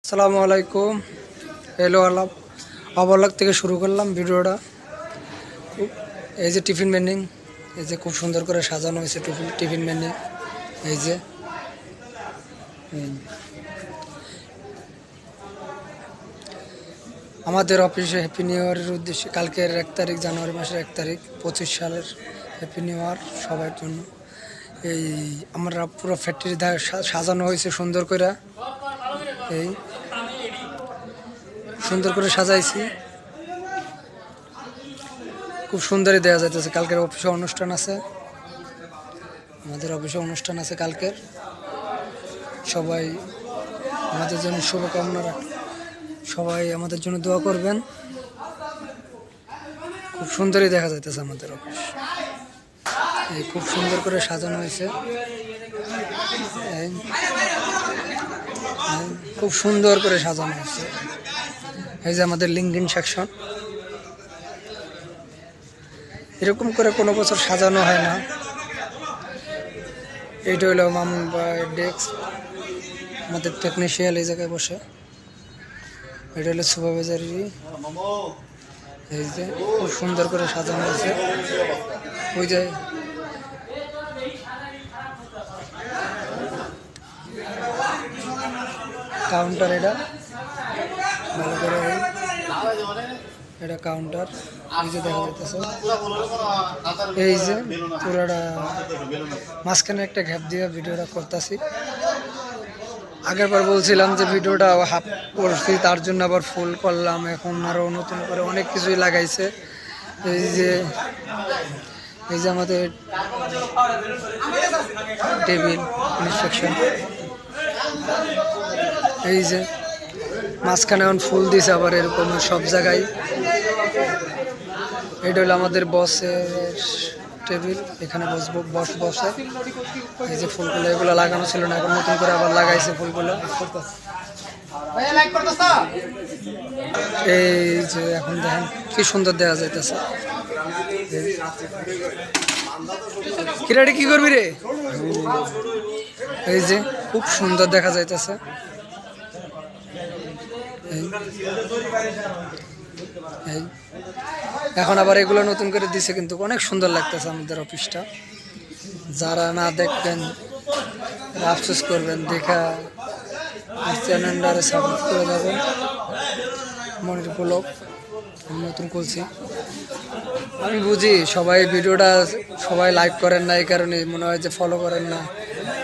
আসসালামু আলাইকুম। হ্যালো আলাপ অবলাগ থেকে শুরু করলাম ভিডিওটা। এই যে টিফিন মেনিং, এই যে খুব সুন্দর করে সাজানো হয়েছে টিফিন মেনিং। এই যে আমাদের অফিসে হ্যাপি নিউ ইয়ারের উদ্দেশ্যে কালকের 1 তারিখ, জানুয়ারি মাসের 1 তারিখ 25 সালের হ্যাপি নিউ ইয়ার সবার জন্য। এই আমরা পুরো ফ্যাক্টরি সাজানো হয়েছে সুন্দর করে, এই সুন্দর করে সাজাইছি, খুব সুন্দরই দেওয়া যাইতেছে। কালকের অফিসে অনুষ্ঠান আছে, আমাদের অফিসে অনুষ্ঠান আছে কালকের। সবাই আমাদের জন্য শুভকামনা রাখেন, সবাই আমাদের জন্য দোয়া করবেন। খুব সুন্দরই দেখা যাইতেছে আমাদের অফিস, এই খুব সুন্দর করে সাজানো হয়েছে। খুব সুন্দর করে সাজানো হয়েছে। এই যে আমাদের লিঙ্কডিন সেকশন, এরকম করে কোনো বছর সাজানো হয় না। এইটা হলো মামুন ভাই ডেস্ক, আমাদের টেকনিশিয়ান এই জায়গায় বসে। এটা হলো সুপারভাইজারি। এই যে খুব সুন্দর করে সাজানো হয়েছে। ওই যে কাউন্টার, এটা ভালো করে, এটা কাউন্টার। এই যে দেখা যাইতেছে, এই যে পুরাটা মাঝখানে একটা গ্যাপ দিয়ে ভিডিওটা করতেছি। আগের বার বলছিলাম যে ভিডিওটা হাফ করছি, তার জন্য আবার ফুল করলাম। এখন আরও নতুন করে অনেক কিছুই লাগাইছে। এই যে আমাদের টেবিল ইনস্ট্রাকশন, এই যে মাঝখানে এখন ফুল দিছে আবার এরকম সব জায়গায়। এটা হলো আমাদের বসের টেবিল, এখানে বসে। এই যে ফুলগুলো, এগুলো লাগানো ছিল না, এখন নতুন করে আবার লাগাইছে ফুলগুলো। এই যে এখন দেখেন কি সুন্দর দেখা যাইতেছে। কিরাটি কি করবি রে? এই যে খুব সুন্দর দেখা যাইতেছে। এখন আবার এগুলো নতুন করে দিছে, কিন্তু অনেক সুন্দর লাগতেছে আমাদের অফিসটা। যারা না দেখবেন আফসোস করবেন, দেখা চ্যানেলটারে সাপোর্ট করে যাবেন। মনির ব্লগ আমি নতুন করছি, আমি বুঝি সবাই ভিডিওটা সবাই লাইক করেন না, এই কারণে মনে হয় যে ফলো করেন না।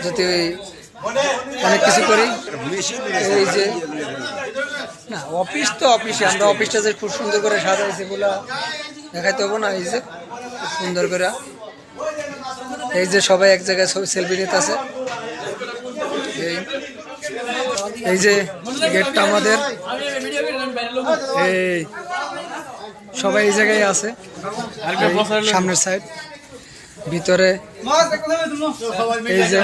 যদি অনেক কিছু করি, এই যে না অফিস তো অফিসে, আমরা অফিসটা যে খুব সুন্দর করে সাজাইছি বলে দেখাইতে হবো না। এই যে খুব সুন্দর করে, এই যে সবাই এক জায়গায় সেলফি নিতে আছে। এই যে গেটটা আমাদের, এই সবাই এই জায়গায় আছে, সামনের সাইড ভিতরে। এই যে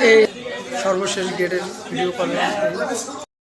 এই সর্বশেষ গেটের ভিডিও করলাম।